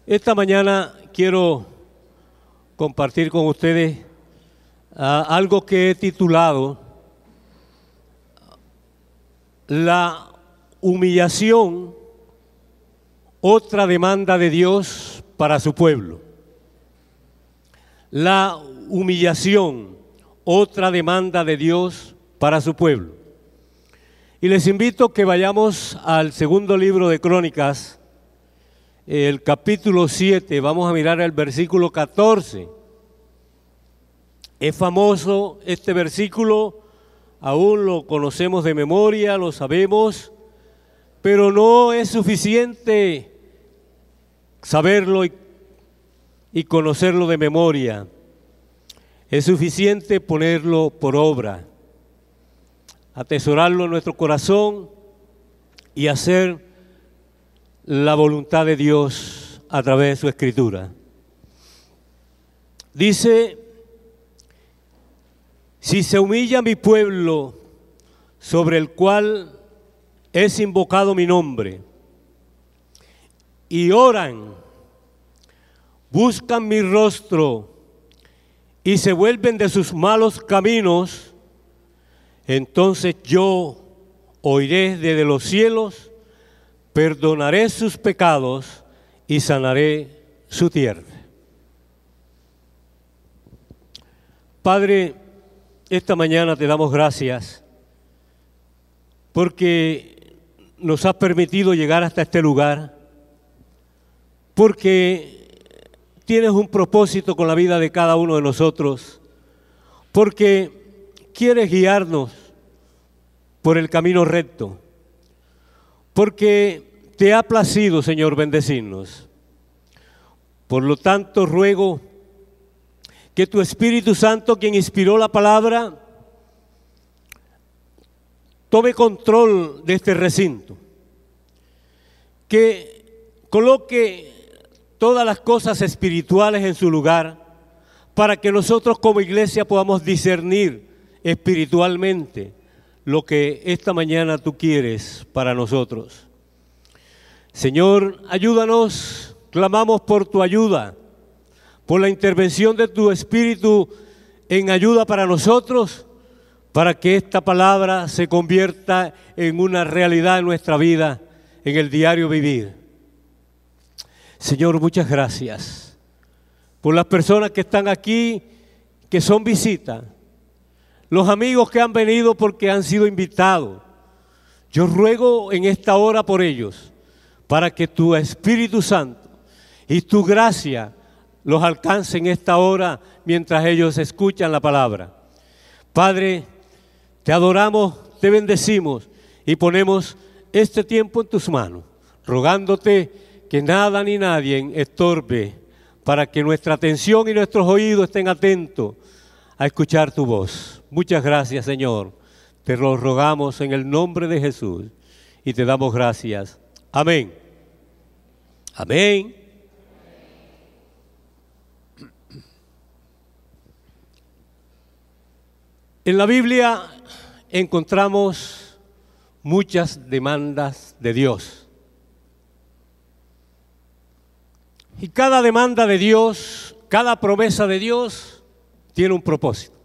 Esta mañana quiero compartir con ustedes algo que he titulado La humillación, otra demanda de Dios para su pueblo. La humillación, otra demanda de Dios para su pueblo. Y les invito a que vayamos al segundo libro de Crónicas, el capítulo 7, vamos a mirar el versículo 14. Es famoso este versículo, aún lo conocemos de memoria, lo sabemos, pero no es suficiente saberlo y conocerlo de memoria. Es suficiente ponerlo por obra, atesorarlo en nuestro corazón y hacer la voluntad de Dios a través de su Escritura. Dice: si se humilla mi pueblo, sobre el cual es invocado mi nombre, y oran, buscan mi rostro y se vuelven de sus malos caminos, entonces yo oiré desde los cielos, perdonaré sus pecados y sanaré su tierra. Padre, esta mañana te damos gracias porque nos has permitido llegar hasta este lugar, porque tienes un propósito con la vida de cada uno de nosotros, porque quieres guiarnos por el camino recto, porque te ha placido, Señor, bendecirnos. Por lo tanto, ruego que tu Espíritu Santo, quien inspiró la palabra, tome control de este recinto, que coloque todas las cosas espirituales en su lugar, para que nosotros como iglesia podamos discernir espiritualmente lo que esta mañana tú quieres para nosotros. Señor, ayúdanos, clamamos por tu ayuda, por la intervención de tu Espíritu en ayuda para nosotros, para que esta palabra se convierta en una realidad en nuestra vida, en el diario vivir. Señor, muchas gracias por las personas que están aquí, que son visitas, los amigos que han venido porque han sido invitados. Yo ruego en esta hora por ellos, para que tu Espíritu Santo y tu gracia los alcance en esta hora mientras ellos escuchan la palabra. Padre, te adoramos, te bendecimos y ponemos este tiempo en tus manos, rogándote que nada ni nadie estorbe, para que nuestra atención y nuestros oídos estén atentos a escuchar tu voz. Muchas gracias, Señor. Te lo rogamos en el nombre de Jesús y te damos gracias. Amén. Amén. En la Biblia encontramos muchas demandas de Dios. Y cada demanda de Dios, cada promesa de Dios tiene un propósito.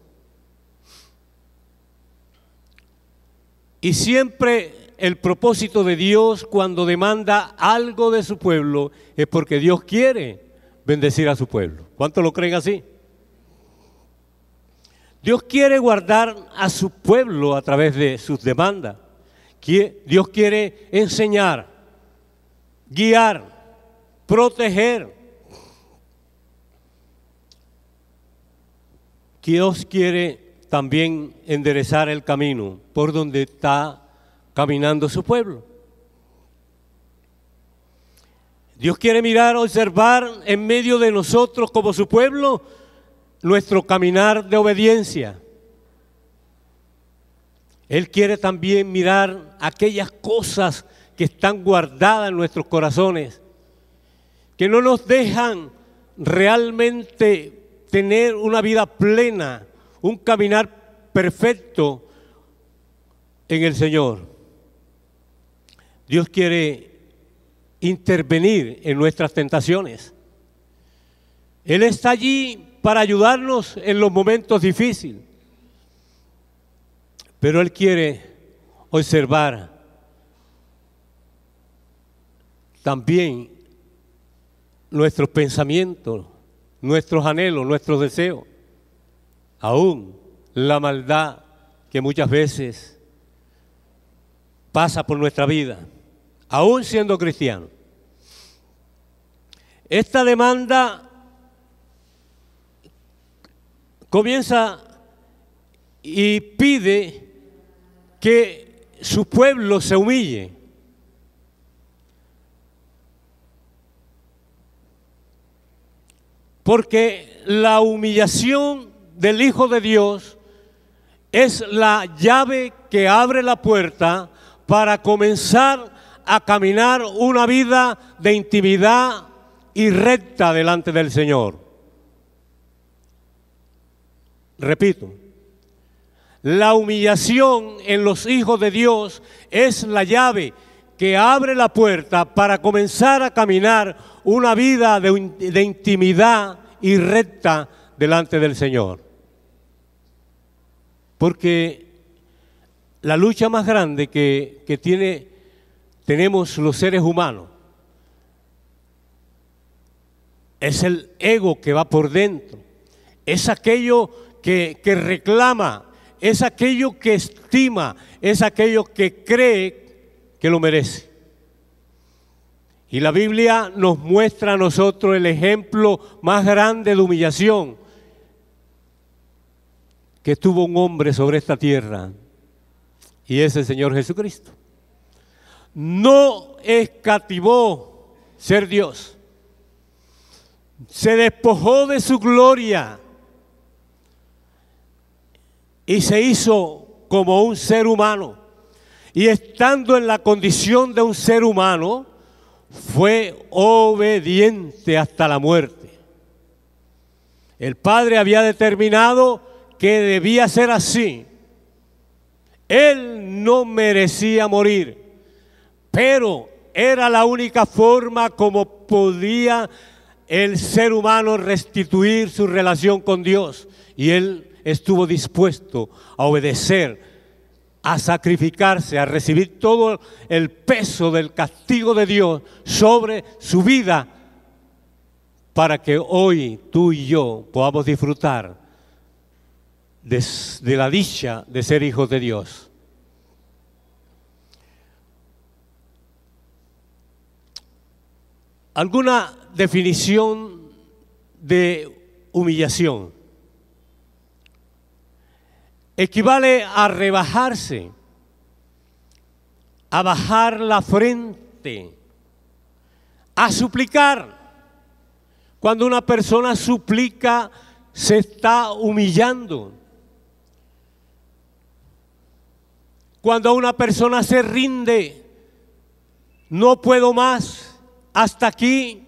Y siempre el propósito de Dios cuando demanda algo de su pueblo es porque Dios quiere bendecir a su pueblo. ¿Cuántos lo creen así? Dios quiere guardar a su pueblo a través de sus demandas. Dios quiere enseñar, guiar, proteger. Dios quiere también enderezar el camino por donde está caminando su pueblo. Dios quiere mirar, observar en medio de nosotros como su pueblo nuestro caminar de obediencia. Él quiere también mirar aquellas cosas que están guardadas en nuestros corazones, que no nos dejan realmente tener una vida plena, un caminar perfecto en el Señor. Dios quiere intervenir en nuestras tentaciones. Él está allí para ayudarnos en los momentos difíciles. Pero Él quiere observar también nuestros pensamientos, nuestros anhelos, nuestros deseos, aún la maldad que muchas veces pasa por nuestra vida, aún siendo cristiano. Esta demanda comienza y pide que su pueblo se humille. Porque la humillación del Hijo de Dios es la llave que abre la puerta para comenzar a caminar una vida de intimidad y recta delante del Señor. Repito, la humillación en los hijos de Dios es la llave que abre la puerta para comenzar a caminar una vida de intimidad y recta delante del Señor. Porque la lucha más grande que tenemos los seres humanos es el ego que va por dentro, es aquello que reclama, es aquello que estima, es aquello que cree que lo merece. Y la Biblia nos muestra a nosotros el ejemplo más grande de humillación que tuvo un hombre sobre esta tierra, y es el Señor Jesucristo. No escatimó ser Dios, se despojó de su gloria y se hizo como un ser humano, y estando en la condición de un ser humano, fue obediente hasta la muerte. El Padre había determinado que debía ser así. Él no merecía morir, pero era la única forma como podía el ser humano restituir su relación con Dios, y Él estuvo dispuesto a obedecer, a sacrificarse, a recibir todo el peso del castigo de Dios sobre su vida, para que hoy tú y yo podamos disfrutar de la dicha de ser hijos de Dios. ¿Alguna definición de humillación? Equivale a rebajarse, a bajar la frente, a suplicar. Cuando una persona suplica, se está humillando. Cuando una persona se rinde, no puedo más, hasta aquí,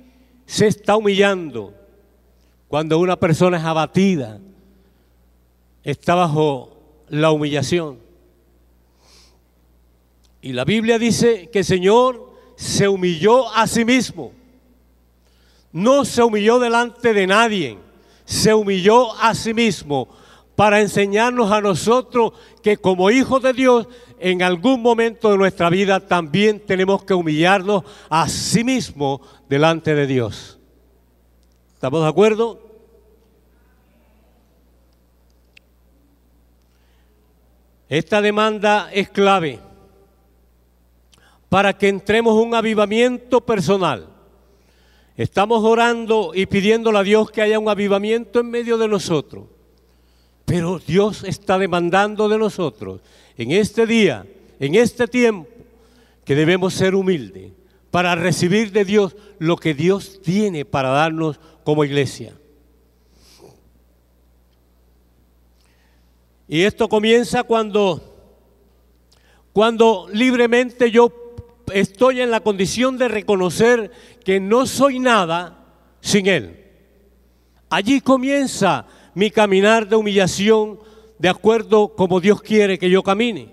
se está humillando. Cuando una persona es abatida, está bajo la humillación. Y la Biblia dice que el Señor se humilló a sí mismo. No se humilló delante de nadie, se humilló a sí mismo para enseñarnos a nosotros que como hijos de Dios, en algún momento de nuestra vida también tenemos que humillarnos a sí mismo delante de Dios. ¿Estamos de acuerdo? Esta demanda es clave para que entremos en un avivamiento personal. Estamos orando y pidiéndole a Dios que haya un avivamiento en medio de nosotros. Pero Dios está demandando de nosotros en este día, en este tiempo, que debemos ser humildes para recibir de Dios lo que Dios tiene para darnos como iglesia. Y esto comienza cuando libremente yo estoy en la condición de reconocer que no soy nada sin Él. Allí comienza mi caminar de humillación de acuerdo como Dios quiere que yo camine.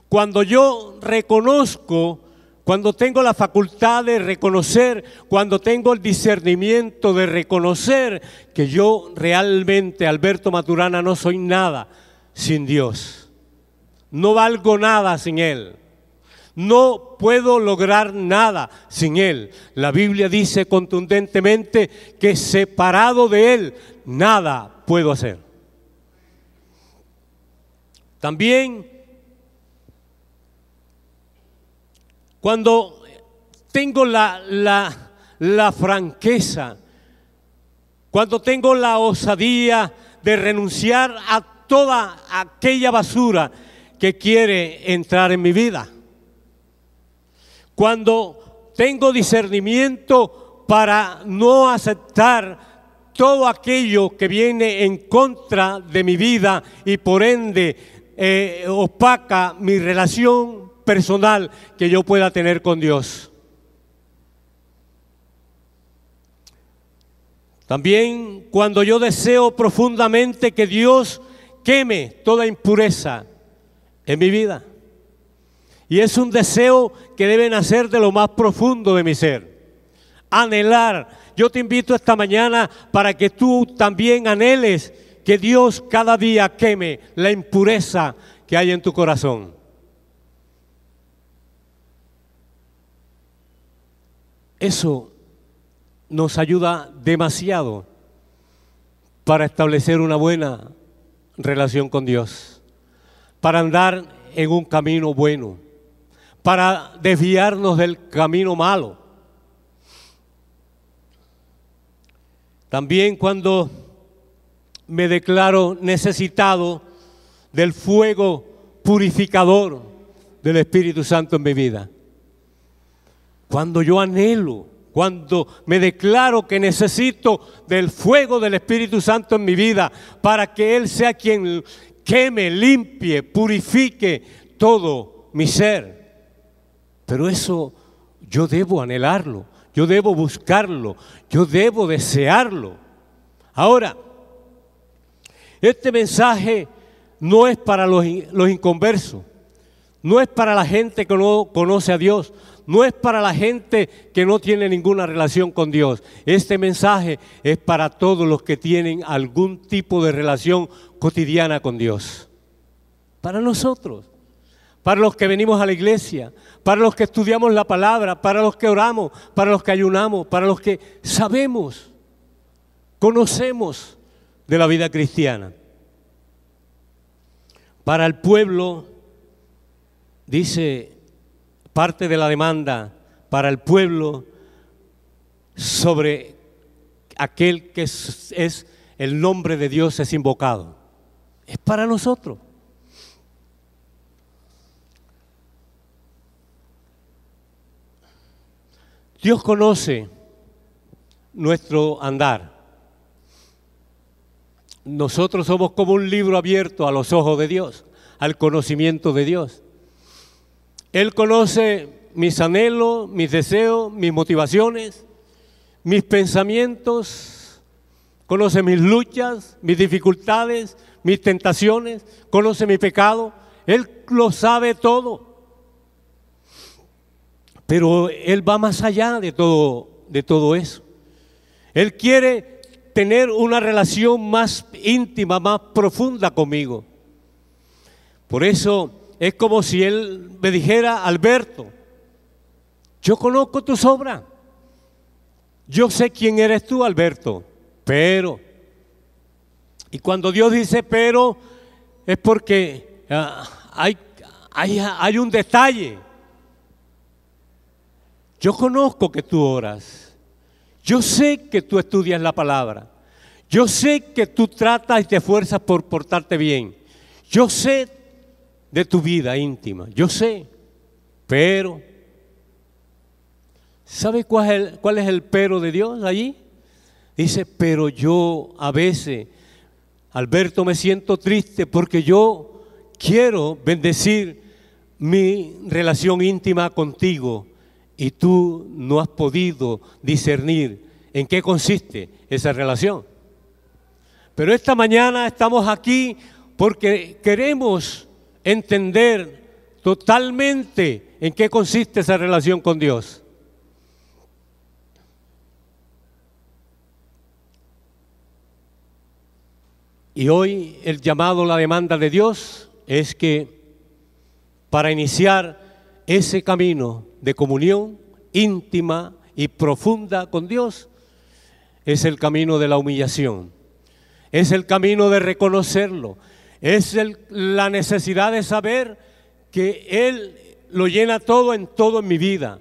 Cuando yo reconozco cuando tengo la facultad de reconocer, cuando tengo el discernimiento de reconocer que yo realmente, Alberto Maturana, no soy nada sin Dios. No valgo nada sin Él. No puedo lograr nada sin Él. La Biblia dice contundentemente que separado de Él, nada puedo hacer. También, cuando tengo la franqueza, cuando tengo la osadía de renunciar a toda aquella basura que quiere entrar en mi vida, cuando tengo discernimiento para no aceptar todo aquello que viene en contra de mi vida y por ende opaca mi relación personal que yo pueda tener con Dios. También cuando yo deseo profundamente que Dios queme toda impureza en mi vida. Y es un deseo que debe nacer de lo más profundo de mi ser. Anhelar. Yo te invito esta mañana para que tú también anheles que Dios cada día queme la impureza que hay en tu corazón. Eso nos ayuda demasiado para establecer una buena relación con Dios, para andar en un camino bueno, para desviarnos del camino malo. También cuando me declaro necesitado del fuego purificador del Espíritu Santo en mi vida. Cuando yo anhelo, cuando me declaro que necesito del fuego del Espíritu Santo en mi vida para que Él sea quien queme, limpie, purifique todo mi ser. Pero eso yo debo anhelarlo, yo debo buscarlo, yo debo desearlo. Ahora, este mensaje no es para los inconversos, no es para la gente que no conoce a Dios, no es para la gente que no tiene ninguna relación con Dios. Este mensaje es para todos los que tienen algún tipo de relación cotidiana con Dios. Para nosotros, para los que venimos a la iglesia, para los que estudiamos la palabra, para los que oramos, para los que ayunamos, para los que sabemos, conocemos de la vida cristiana. Para el pueblo, dice parte de la demanda para el pueblo sobre aquel que es el nombre de Dios es invocado. Es para nosotros. Dios conoce nuestro andar. Nosotros somos como un libro abierto a los ojos de Dios, al conocimiento de Dios. Él conoce mis anhelos, mis deseos, mis motivaciones, mis pensamientos, conoce mis luchas, mis dificultades, mis tentaciones, conoce mi pecado. Él lo sabe todo. Pero Él va más allá de todo eso. Él quiere tener una relación más íntima, más profunda conmigo. Por eso es como si Él me dijera: Alberto, yo conozco tus obras, yo sé quién eres tú, Alberto, pero, y cuando Dios dice pero, es porque hay un detalle. Yo conozco que tú oras, yo sé que tú estudias la palabra, yo sé que tú tratas y te esfuerzas por portarte bien, yo sé de tu vida íntima, yo sé, pero, ¿sabe cuál es el pero de Dios allí? Dice: pero yo a veces, Alberto, me siento triste porque yo quiero bendecir mi relación íntima contigo y tú no has podido discernir en qué consiste esa relación. Pero esta mañana estamos aquí porque queremos entender totalmente en qué consiste esa relación con Dios. Y hoy el llamado, la demanda de Dios es que para iniciar ese camino de comunión íntima y profunda con Dios, es el camino de la humillación, es el camino de reconocerlo, es la necesidad de saber que Él lo llena todo en mi vida,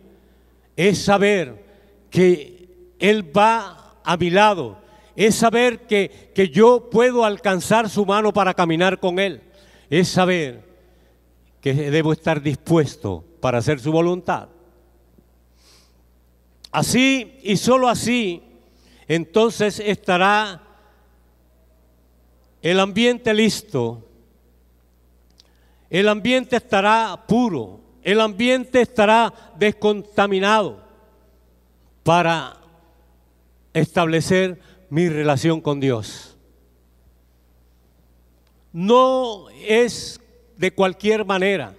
es saber que Él va a mi lado, es saber que yo puedo alcanzar su mano para caminar con Él, es saber que debo estar dispuesto para hacer su voluntad. Así y solo así, entonces estará el ambiente listo, el ambiente estará puro, el ambiente estará descontaminado para establecer mi relación con Dios. No es de cualquier manera,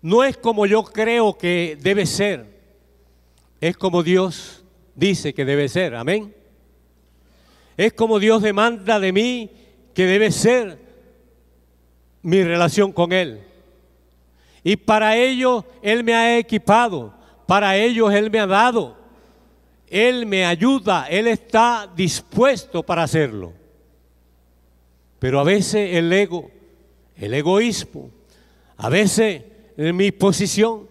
no es como yo creo que debe ser, es como Dios dice que debe ser, amén. Es como Dios demanda de mí que debe ser mi relación con Él. Y para ello Él me ha equipado, para ello Él me ha dado, Él me ayuda, Él está dispuesto para hacerlo. Pero a veces el ego, el egoísmo, a veces mi posición,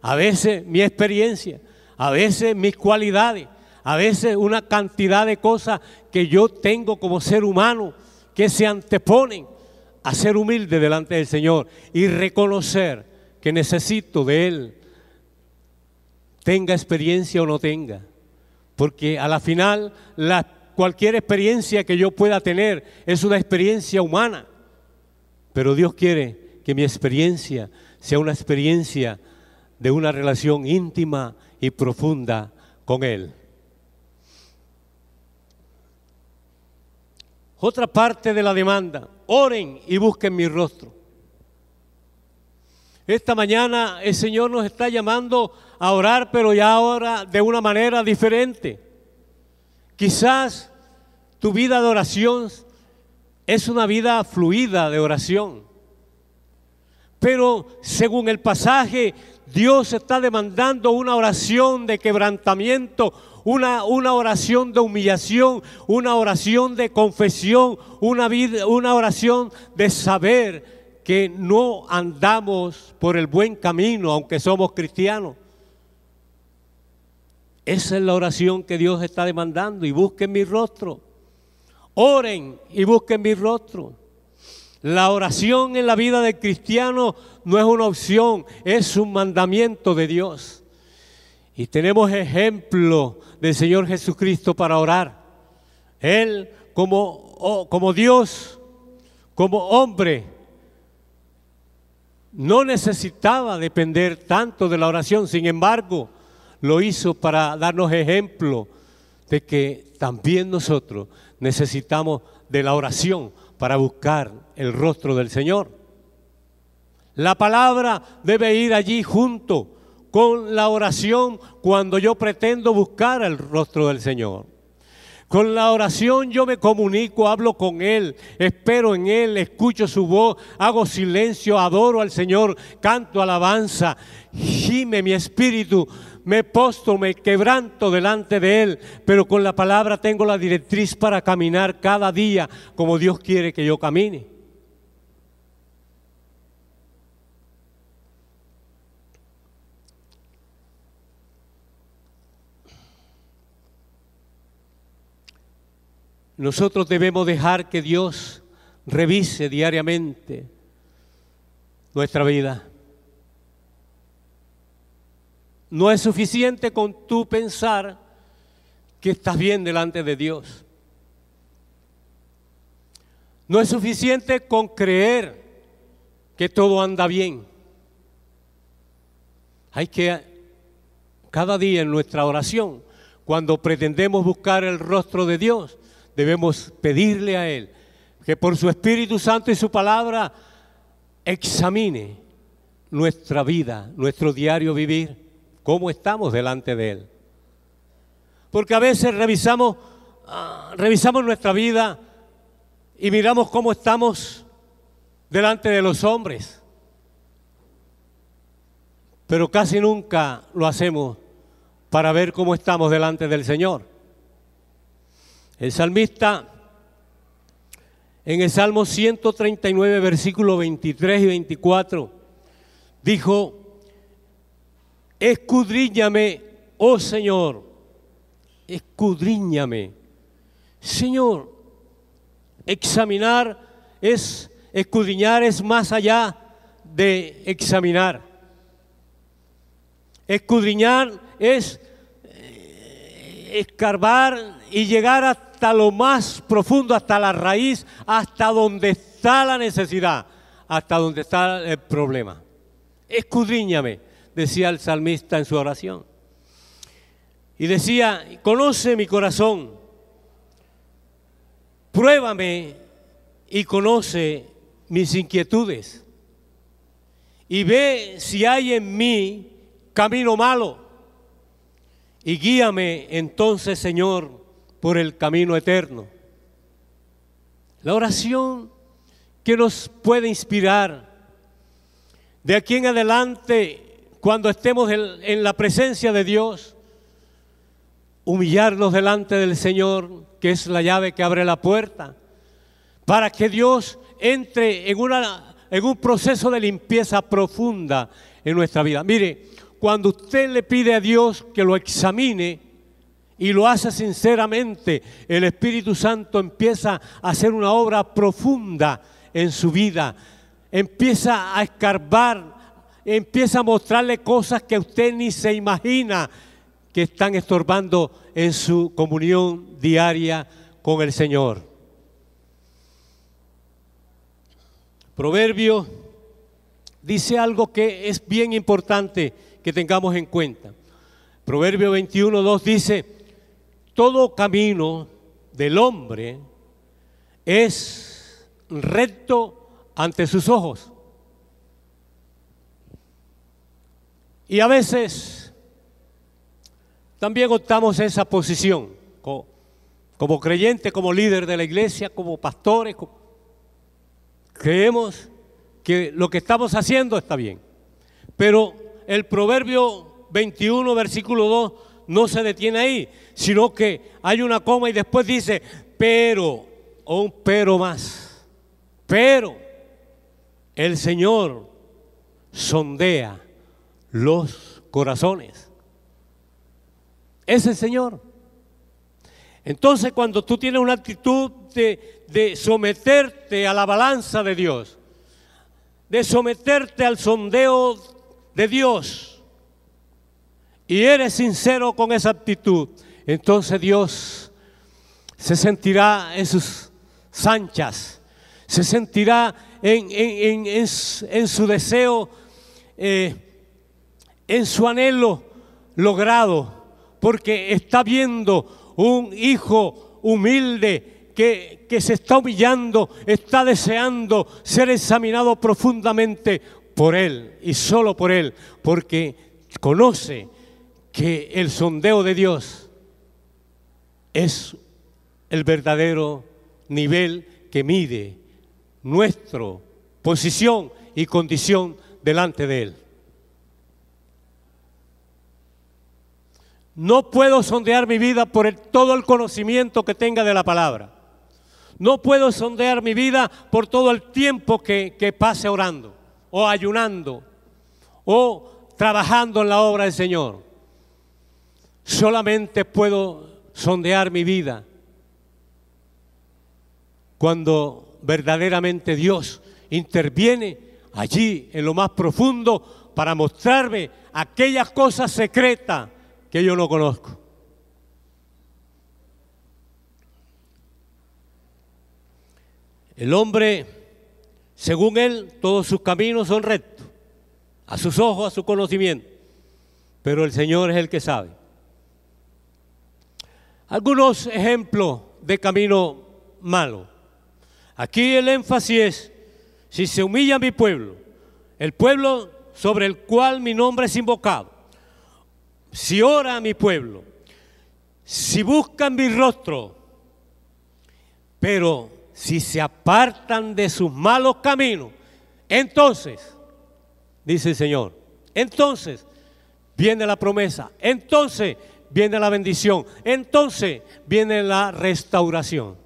a veces mi experiencia, a veces mis cualidades, a veces una cantidad de cosas que yo tengo como ser humano que se anteponen a ser humilde delante del Señor y reconocer que necesito de Él, tenga experiencia o no tenga, porque a la final cualquier experiencia que yo pueda tener es una experiencia humana, pero Dios quiere que mi experiencia sea una experiencia de una relación íntima y profunda con Él. Otra parte de la demanda: oren y busquen mi rostro. Esta mañana el Señor nos está llamando a orar, pero ya ahora de una manera diferente. Quizás tu vida de oración es una vida fluida de oración, pero según el pasaje, Dios está demandando una oración de quebrantamiento, una oración de humillación, una oración de confesión, una oración de saber que no andamos por el buen camino, aunque somos cristianos. Esa es la oración que Dios está demandando. Y busquen mi rostro, oren y busquen mi rostro. La oración en la vida del cristiano no es una opción, es un mandamiento de Dios. Y tenemos ejemplo del Señor Jesucristo para orar. Él como Dios, como hombre, no necesitaba depender tanto de la oración. Sin embargo, lo hizo para darnos ejemplo de que también nosotros necesitamos de la oración para buscar el rostro del Señor. La palabra debe ir allí junto con la oración cuando yo pretendo buscar el rostro del Señor. Con la oración yo me comunico, hablo con Él, espero en Él, escucho su voz, hago silencio, adoro al Señor, canto alabanza, gime mi espíritu, me postro, me quebranto delante de Él, pero con la palabra tengo la directriz para caminar cada día como Dios quiere que yo camine. Nosotros debemos dejar que Dios revise diariamente nuestra vida. No es suficiente con tú pensar que estás bien delante de Dios. No es suficiente con creer que todo anda bien. Hay que cada día en nuestra oración, cuando pretendemos buscar el rostro de Dios, debemos pedirle a Él que por su Espíritu Santo y su palabra examine nuestra vida, nuestro diario vivir, cómo estamos delante de Él. Porque a veces revisamos nuestra vida y miramos cómo estamos delante de los hombres, pero casi nunca lo hacemos para ver cómo estamos delante del Señor. El salmista, en el Salmo 139, versículos 23 y 24, dijo: escudriñame, oh Señor, escudriñame. Señor, escudriñar es más allá de examinar. Escudriñar es escarbar y llegar hasta lo más profundo, hasta la raíz, hasta donde está la necesidad, hasta donde está el problema. Escudriñame, decía el salmista en su oración. Y decía: conoce mi corazón, pruébame y conoce mis inquietudes, y ve si hay en mí camino malo, y guíame entonces, Señor, por el camino eterno. La oración que nos puede inspirar de aquí en adelante, cuando estemos en la presencia de Dios, humillarnos delante del Señor, que es la llave que abre la puerta, para que Dios entre en un proceso de limpieza profunda en nuestra vida. Mire, cuando usted le pide a Dios que lo examine y lo hace sinceramente, el Espíritu Santo empieza a hacer una obra profunda en su vida, empieza a escarbar, empieza a mostrarle cosas que usted ni se imagina que están estorbando en su comunión diaria con el Señor. Proverbio dice algo que es bien importante que tengamos en cuenta. Proverbio 21:2 dice: todo camino del hombre es recto ante sus ojos. Y a veces también optamos esa posición como creyente, como líder de la iglesia, como pastores. Creemos que lo que estamos haciendo está bien, pero el Proverbio 21, versículo 2, no se detiene ahí, sino que hay una coma y después dice: pero, o un pero más, pero el Señor sondea los corazones. Es el Señor. Entonces, cuando tú tienes una actitud de someterte a la balanza de Dios, de someterte al sondeo de Dios, y eres sincero con esa actitud, entonces Dios se sentirá en sus anchas, se sentirá en su deseo, en su anhelo logrado, porque está viendo un hijo humilde que se está humillando, está deseando ser examinado profundamente por Él y solo por Él, porque conoce que el sondeo de Dios es el verdadero nivel que mide nuestra posición y condición delante de Él. No puedo sondear mi vida por todo el conocimiento que tenga de la palabra. No puedo sondear mi vida por todo el tiempo que pase orando o ayunando o trabajando en la obra del Señor. Solamente puedo sondear mi vida cuando verdaderamente Dios interviene allí en lo más profundo para mostrarme aquellas cosas secretas que yo no conozco. El hombre, según él, todos sus caminos son rectos, a sus ojos, a su conocimiento, pero el Señor es el que sabe. Algunos ejemplos de camino malo. Aquí el énfasis es: si se humilla mi pueblo, el pueblo sobre el cual mi nombre es invocado, si ora a mi pueblo, si buscan mi rostro, pero si se apartan de sus malos caminos, entonces, dice el Señor, entonces viene la promesa, entonces viene la bendición, entonces viene la restauración.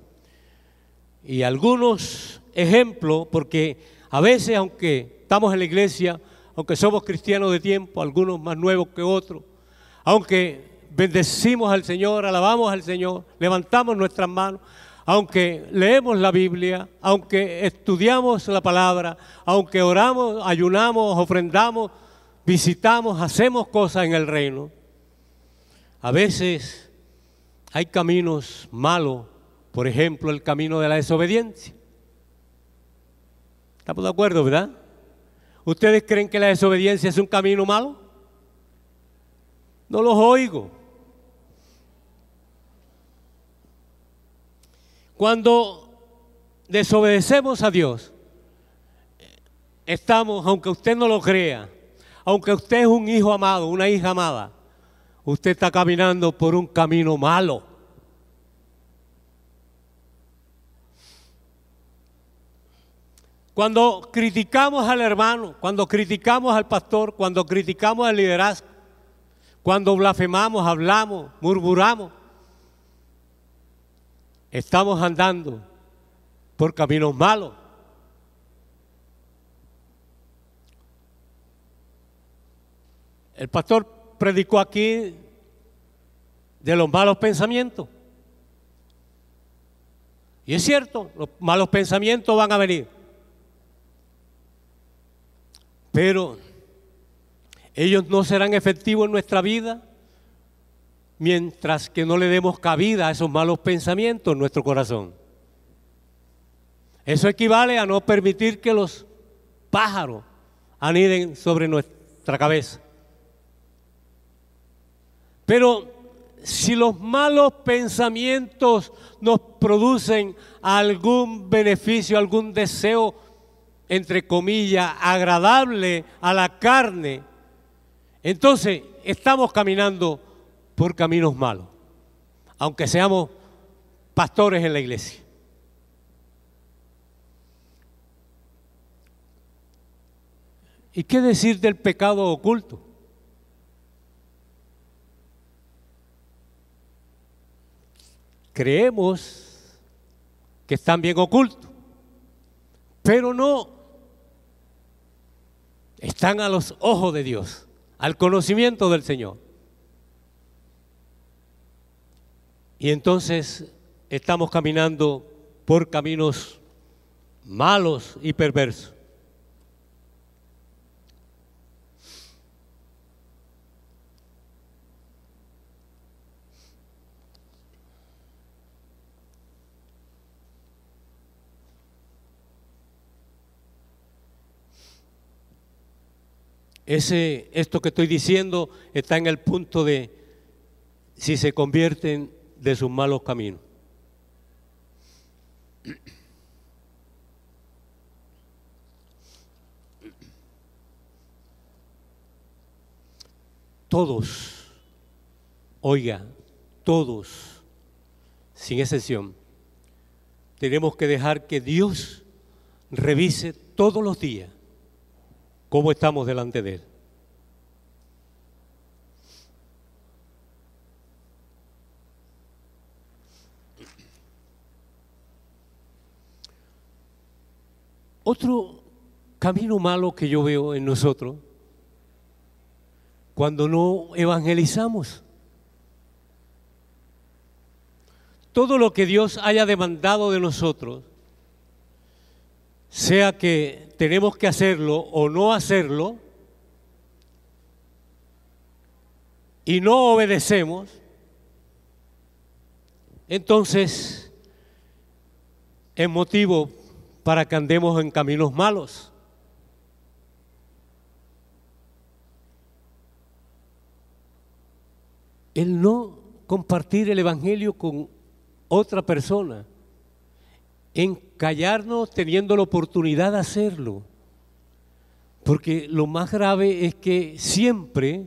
Y algunos ejemplos, porque a veces, aunque estamos en la iglesia, aunque somos cristianos de tiempo, algunos más nuevos que otros, aunque bendecimos al Señor, alabamos al Señor, levantamos nuestras manos, aunque leemos la Biblia, aunque estudiamos la palabra, aunque oramos, ayunamos, ofrendamos, visitamos, hacemos cosas en el reino, a veces hay caminos malos, por ejemplo, el camino de la desobediencia. ¿Estamos de acuerdo, verdad? ¿Ustedes creen que la desobediencia es un camino malo? No los oigo. Cuando desobedecemos a Dios, estamos, aunque usted no lo crea, aunque usted es un hijo amado, una hija amada, usted está caminando por un camino malo. Cuando criticamos al hermano, cuando criticamos al pastor, cuando criticamos al liderazgo, cuando blasfemamos, hablamos, murmuramos, estamos andando por caminos malos. El pastor predicó aquí de los malos pensamientos. Y es cierto, los malos pensamientos van a venir. Pero ellos no serán efectivos en nuestra vida mientras que no le demos cabida a esos malos pensamientos en nuestro corazón. Eso equivale a no permitir que los pájaros aniden sobre nuestra cabeza. Pero si los malos pensamientos nos producen algún beneficio, algún deseo, entre comillas, agradable a la carne, entonces estamos caminando por caminos malos, aunque seamos pastores en la iglesia. ¿Y qué decir del pecado oculto? Creemos que están bien ocultos, pero no. Están a los ojos de Dios, al conocimiento del Señor. Y entonces estamos caminando por caminos malos y perversos. Esto que estoy diciendo está en el punto de si se convierten de sus malos caminos. Todos, oiga, todos, sin excepción, tenemos que dejar que Dios revise todos los días cómo estamos delante de Él. Otro camino malo que yo veo en nosotros, cuando no evangelizamos. Todo lo que Dios haya demandado de nosotros, sea que tenemos que hacerlo o no hacerlo, y no obedecemos, entonces es motivo para que andemos en caminos malos. El no compartir el evangelio con otra persona, en callarnos teniendo la oportunidad de hacerlo, Porque lo más grave es que siempre,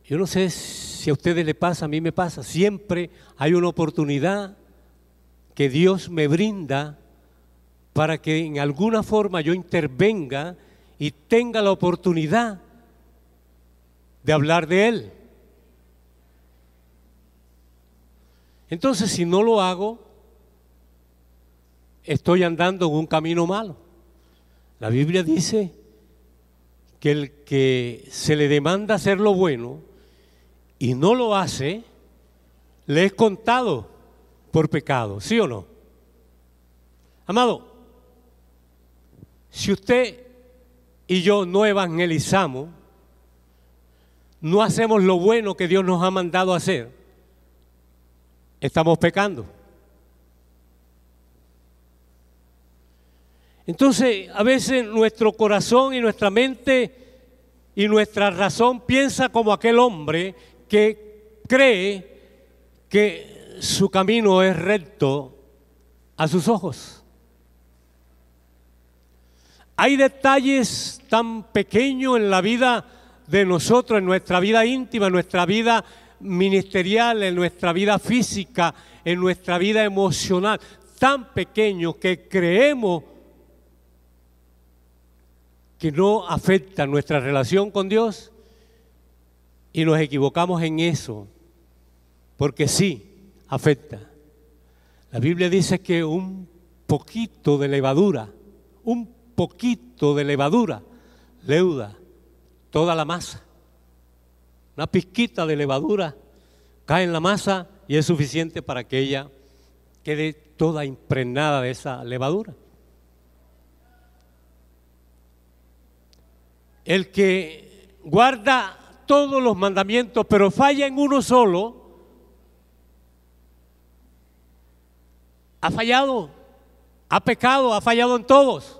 yo no sé si a ustedes les pasa, a mí me pasa, siempre hay una oportunidad que Dios me brinda para que en alguna forma yo intervenga y tenga la oportunidad de hablar de Él. Entonces, si no lo hago, estoy andando en un camino malo. La Biblia dice que el que se le demanda hacer lo bueno y no lo hace, le es contado por pecado, ¿sí o no? Amado, si usted y yo no evangelizamos, no hacemos lo bueno que Dios nos ha mandado a hacer, estamos pecando. Entonces, a veces nuestro corazón y nuestra mente y nuestra razón piensa como aquel hombre que cree que su camino es recto a sus ojos. Hay detalles tan pequeños en la vida de nosotros, en nuestra vida íntima, en nuestra vida ministerial, en nuestra vida física, en nuestra vida emocional, tan pequeños que creemos que no afecta nuestra relación con Dios y nos equivocamos en eso, porque sí afecta. La Biblia dice que un poquito de levadura leuda toda la masa. Una pizquita de levadura cae en la masa y es suficiente para que ella quede toda impregnada de esa levadura. El que guarda todos los mandamientos, pero falla en uno solo, ha fallado, ha pecado, ha fallado en todos.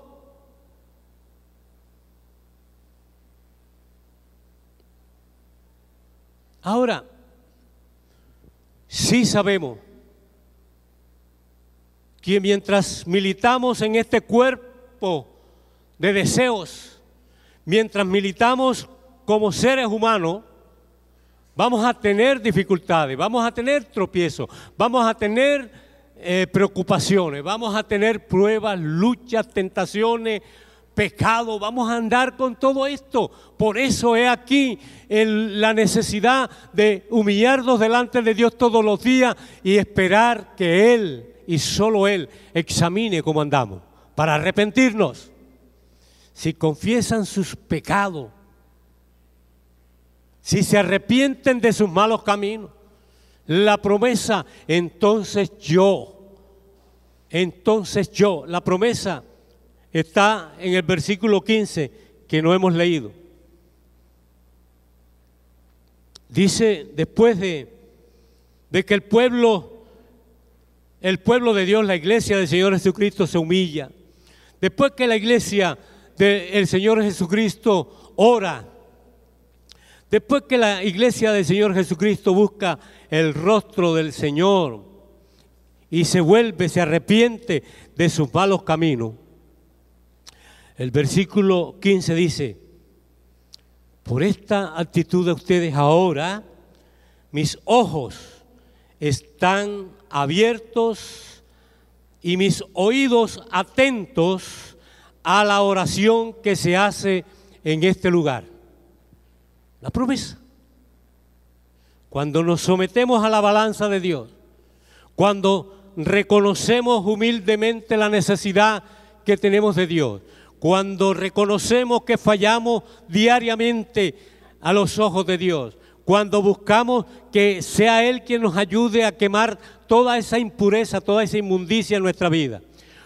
Ahora, sí sabemos que mientras militamos en este cuerpo de deseos, mientras militamos como seres humanos, vamos a tener dificultades, vamos a tener tropiezos, vamos a tener preocupaciones, vamos a tener pruebas, luchas, tentaciones, pecado, vamos a andar con todo esto. Por eso es aquí la necesidad de humillarnos delante de Dios todos los días y esperar que Él y solo Él examine cómo andamos, para arrepentirnos. Si confiesan sus pecados, si se arrepienten de sus malos caminos, la promesa, entonces yo, la promesa está en el versículo 15 que no hemos leído. Dice, después de que el pueblo de Dios, la iglesia del Señor Jesucristo se humilla, después que la iglesia del Señor Jesucristo ora, después que la iglesia del Señor Jesucristo busca el rostro del Señor y se arrepiente de sus malos caminos, el versículo 15 dice, por esta actitud de ustedes ahora, mis ojos están abiertos y mis oídos atentos a la oración que se hace en este lugar. La promesa. Cuando nos sometemos a la balanza de Dios, cuando reconocemos humildemente la necesidad que tenemos de Dios, cuando reconocemos que fallamos diariamente a los ojos de Dios, cuando buscamos que sea Él quien nos ayude a quemar toda esa impureza, toda esa inmundicia en nuestra vida,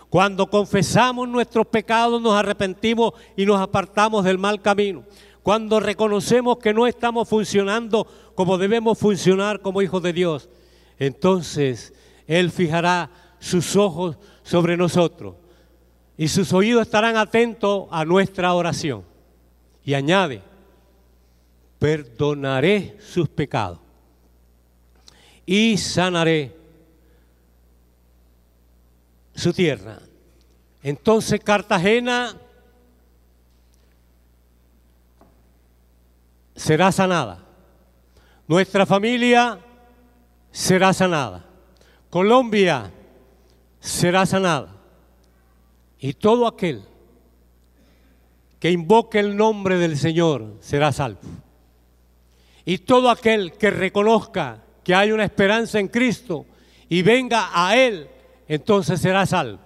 cuando confesamos nuestros pecados, nos arrepentimos y nos apartamos del mal camino, cuando reconocemos que no estamos funcionando como debemos funcionar como hijos de Dios, entonces Él fijará sus ojos sobre nosotros y sus oídos estarán atentos a nuestra oración. Y añade, perdonaré sus pecados y sanaré su tierra. Entonces Cartagena será sanada. Nuestra familia será sanada. Colombia será sanada. Y todo aquel que invoque el nombre del Señor será salvo. Y todo aquel que reconozca que hay una esperanza en Cristo y venga a Él, entonces será salvo.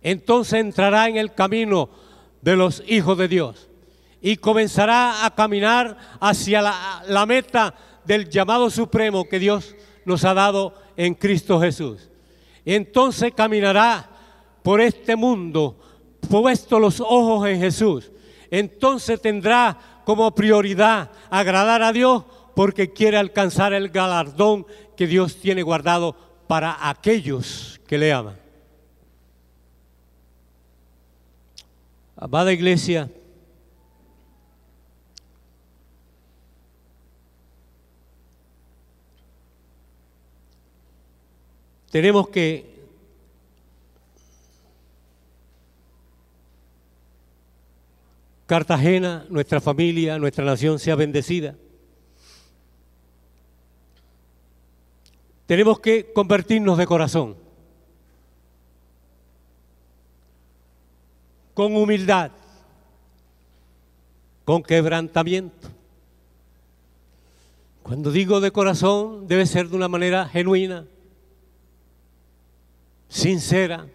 Entonces entrará en el camino de los hijos de Dios y comenzará a caminar hacia la meta del llamado supremo que Dios nos ha dado en Cristo Jesús. Entonces caminará por este mundo, puesto los ojos en Jesús. Entonces tendrá como prioridad agradar a Dios porque quiere alcanzar el galardón que Dios tiene guardado para aquellos que le aman. Amada iglesia, tenemos que Cartagena, nuestra familia, nuestra nación sea bendecida. Tenemos que convertirnos de corazón, con humildad, con quebrantamiento. Cuando digo de corazón, debe ser de una manera genuina, sincera.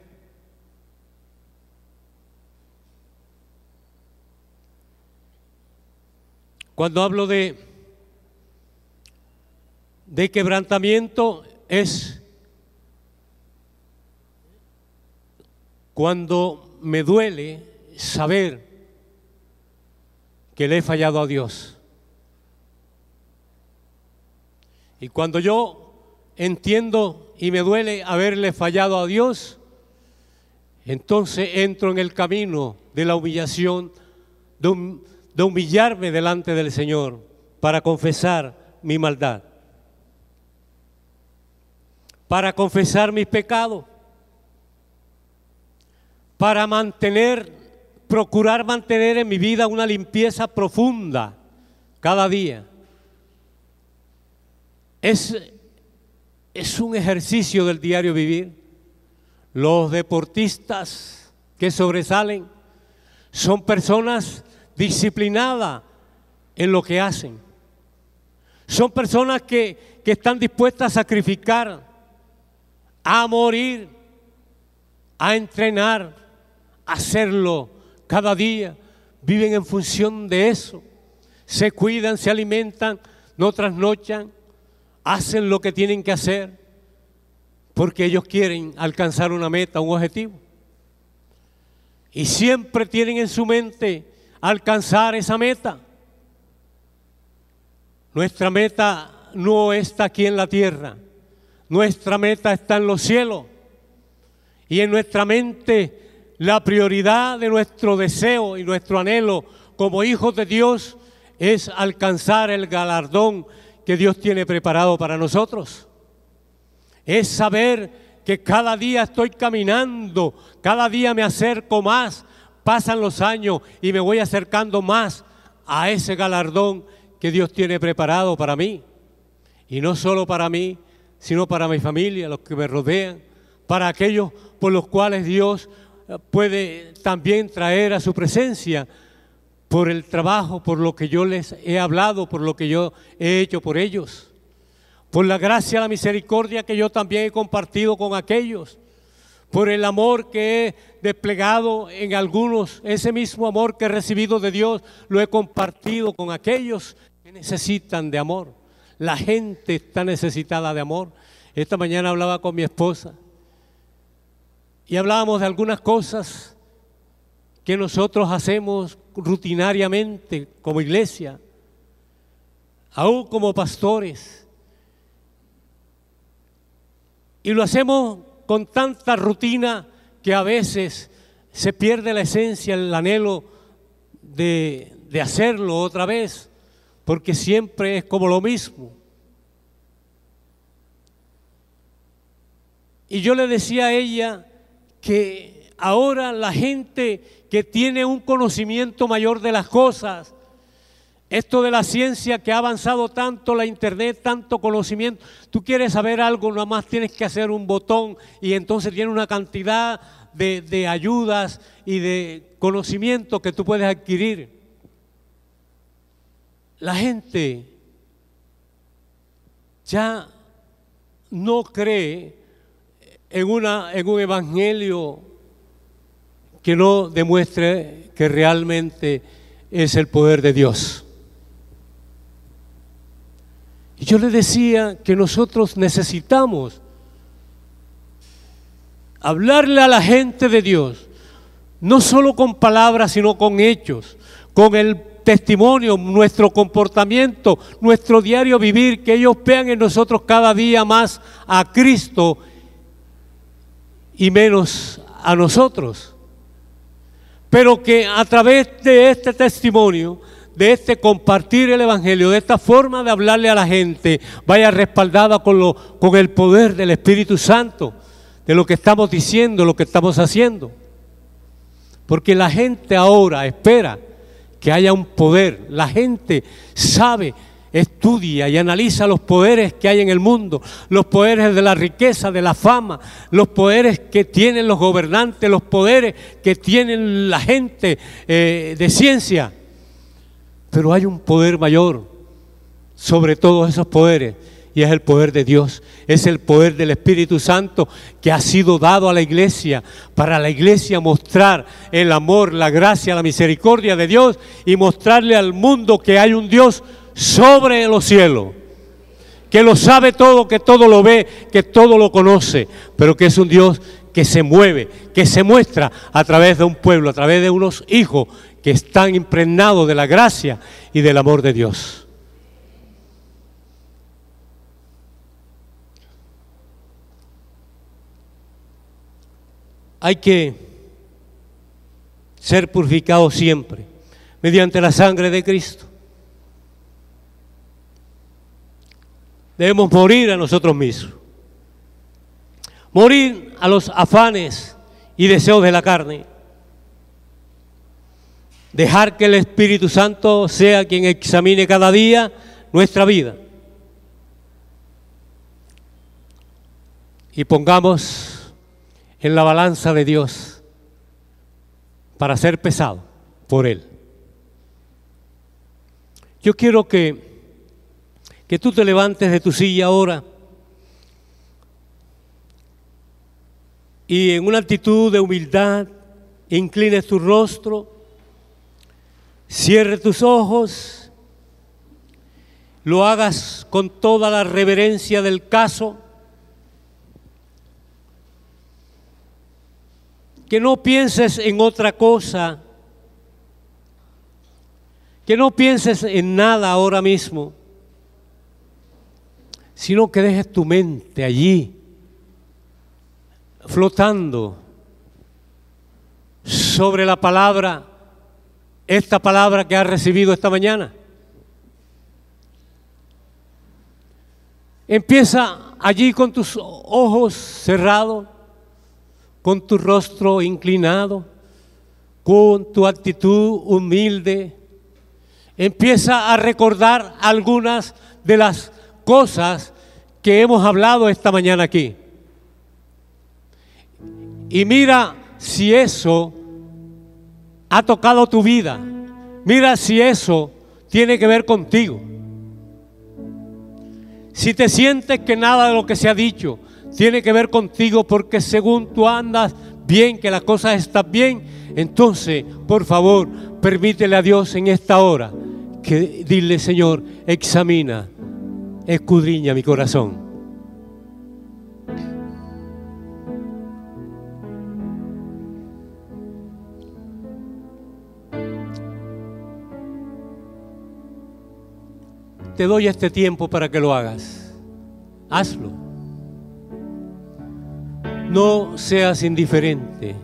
Cuando hablo de quebrantamiento es cuando me duele saber que le he fallado a Dios. Y cuando yo entiendo y me duele haberle fallado a Dios, entonces entro en el camino de la humillación, de humillarme delante del Señor para confesar mi maldad, para confesar mis pecados, para procurar mantener en mi vida una limpieza profunda cada día. Es un ejercicio del diario vivir. Los deportistas que sobresalen son personas disciplinadas en lo que hacen. Son personas que están dispuestas a sacrificar, a morir, a entrenar, a hacerlo cada día. Viven en función de eso. Se cuidan, se alimentan, no trasnochan, hacen lo que tienen que hacer porque ellos quieren alcanzar una meta, un objetivo. Y siempre tienen en su mente alcanzar esa meta. Nuestra meta no está aquí en la tierra, nuestra meta está en los cielos. Y en nuestra mente la prioridad de nuestro deseo y nuestro anhelo como hijos de Dios es alcanzar el galardón que Dios tiene preparado para nosotros. Es saber que cada día estoy caminando, cada día me acerco más, pasan los años y me voy acercando más a ese galardón que Dios tiene preparado para mí. Y no solo para mí, sino para mi familia, los que me rodean, para aquellos por los cuales Dios puede también traer a su presencia por el trabajo, por lo que yo les he hablado, por lo que yo he hecho por ellos, por la gracia, la misericordia que yo también he compartido con aquellos, por el amor que he desplegado en algunos, ese mismo amor que he recibido de Dios, lo he compartido con aquellos que necesitan de amor. La gente está necesitada de amor. Esta mañana hablaba con mi esposa y hablábamos de algunas cosas que nosotros hacemos rutinariamente como iglesia, aún como pastores, y lo hacemos con tanta rutina que a veces se pierde la esencia, el anhelo de hacerlo otra vez, porque siempre es como lo mismo. Y yo le decía a ella que ahora la gente que tiene un conocimiento mayor de las cosas Esto de la ciencia que ha avanzado tanto, la internet, tanto conocimiento. Tú quieres saber algo, nada más tienes que hacer un botón y entonces tiene una cantidad de ayudas y de conocimiento que tú puedes adquirir. La gente ya no cree en un evangelio que no demuestre que realmente es el poder de Dios. Y yo le decía que nosotros necesitamos hablarle a la gente de Dios, no solo con palabras, sino con hechos, con el testimonio, nuestro comportamiento, nuestro diario vivir, que ellos vean en nosotros cada día más a Cristo y menos a nosotros. Pero que a través de este testimonio, de este compartir el evangelio, de esta forma de hablarle a la gente, vaya respaldada con el poder del Espíritu Santo, de lo que estamos diciendo, lo que estamos haciendo. Porque la gente ahora espera que haya un poder. La gente sabe, estudia y analiza los poderes que hay en el mundo, los poderes de la riqueza, de la fama, los poderes que tienen los gobernantes, los poderes que tienen la gente de ciencia. Pero hay un poder mayor sobre todos esos poderes, y es el poder de Dios, es el poder del Espíritu Santo que ha sido dado a la iglesia, para la iglesia mostrar el amor, la gracia, la misericordia de Dios y mostrarle al mundo que hay un Dios sobre los cielos, que lo sabe todo, que todo lo ve, que todo lo conoce, pero que es un Dios que se mueve, que se muestra a través de un pueblo, a través de unos hijos que están impregnados de la gracia y del amor de Dios. Hay que ser purificados siempre mediante la sangre de Cristo. Debemos morir a nosotros mismos, morir a los afanes y deseos de la carne, dejar que el Espíritu Santo sea quien examine cada día nuestra vida y pongamos en la balanza de Dios para ser pesado por Él. Yo quiero que tú te levantes de tu silla ahora y en una actitud de humildad inclines tu rostro, cierre tus ojos, lo hagas con toda la reverencia del caso. Que no pienses en otra cosa, que no pienses en nada ahora mismo, sino que dejes tu mente allí, flotando sobre la palabra, esta palabra que has recibido esta mañana. Empieza allí con tus ojos cerrados, con tu rostro inclinado, con tu actitud humilde. Empieza a recordar algunas de las cosas que hemos hablado esta mañana aquí. Y mira si eso ha tocado tu vida. Mira si eso tiene que ver contigo. Si te sientes que nada de lo que se ha dicho tiene que ver contigo, porque según tú andas bien, que las cosas están bien, entonces, por favor, permítele a Dios en esta hora que dile: Señor, examina, escudriña mi corazón. Te doy este tiempo para que lo hagas. Hazlo. No seas indiferente,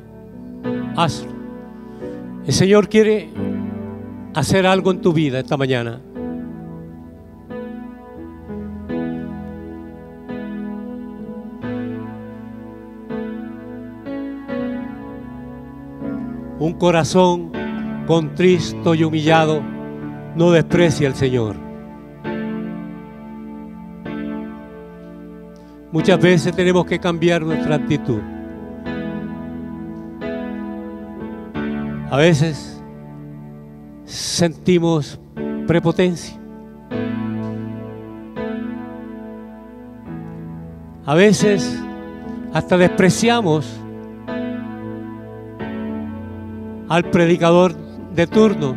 hazlo. El Señor quiere hacer algo en tu vida esta mañana. Un corazón contristo y humillado no desprecie al Señor. Muchas veces tenemos que cambiar nuestra actitud. A veces sentimos prepotencia. A veces hasta despreciamos al predicador de turno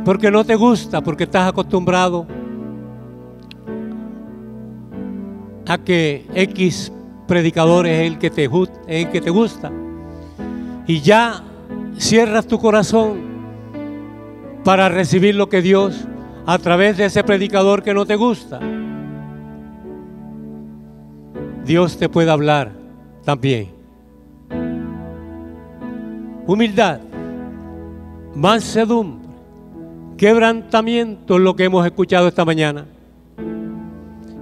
porque no te gusta, porque estás acostumbrado a que X predicador es el que te gusta, y ya cierras tu corazón para recibir lo que Dios a través de ese predicador que no te gusta. Dios te puede hablar también. Humildad, mansedumbre, quebrantamiento es lo que hemos escuchado esta mañana.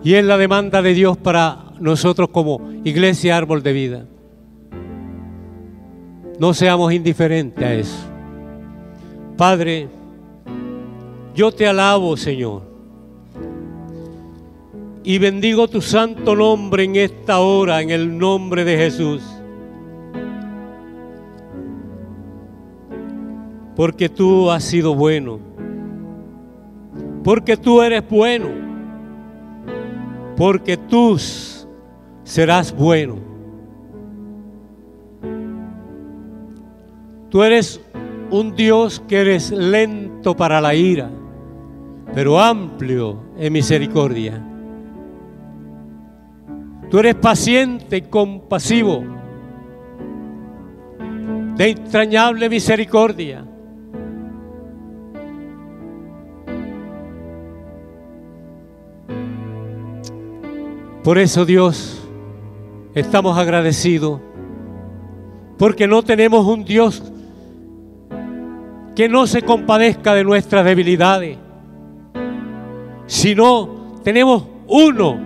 Y es la demanda de Dios para nosotros como Iglesia Árbol de Vida. No seamos indiferentes a eso. Padre, yo te alabo, Señor, y bendigo tu santo nombre en esta hora, en el nombre de Jesús. Porque tú has sido bueno. Porque tú eres bueno. Porque tú serás bueno. Tú eres un Dios que eres lento para la ira, pero amplio en misericordia. Tú eres paciente y compasivo, de entrañable misericordia. Por eso, Dios, estamos agradecidos, porque no tenemos un Dios que no se compadezca de nuestras debilidades, sino tenemos uno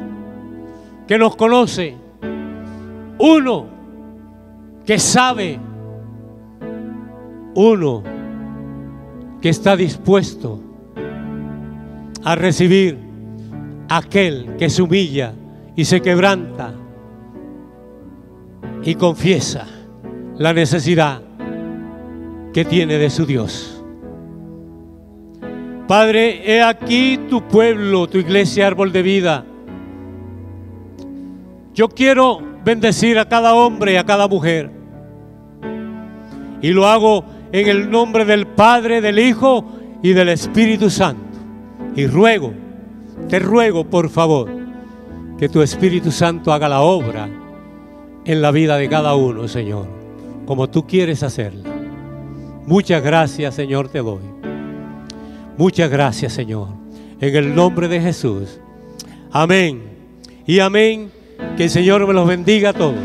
que nos conoce, uno que sabe, uno que está dispuesto a recibir a aquel que se humilla y se quebranta y confiesa la necesidad que tiene de su Dios. Padre, he aquí tu pueblo, tu iglesia Árbol de Vida. Yo quiero bendecir a cada hombre y a cada mujer, y lo hago en el nombre del Padre, del Hijo y del Espíritu Santo. Y te ruego por favor, que tu Espíritu Santo haga la obra en la vida de cada uno, Señor, como tú quieres hacerla. Muchas gracias, Señor, te doy. Muchas gracias, Señor, en el nombre de Jesús. Amén y amén. Que el Señor me los bendiga a todos.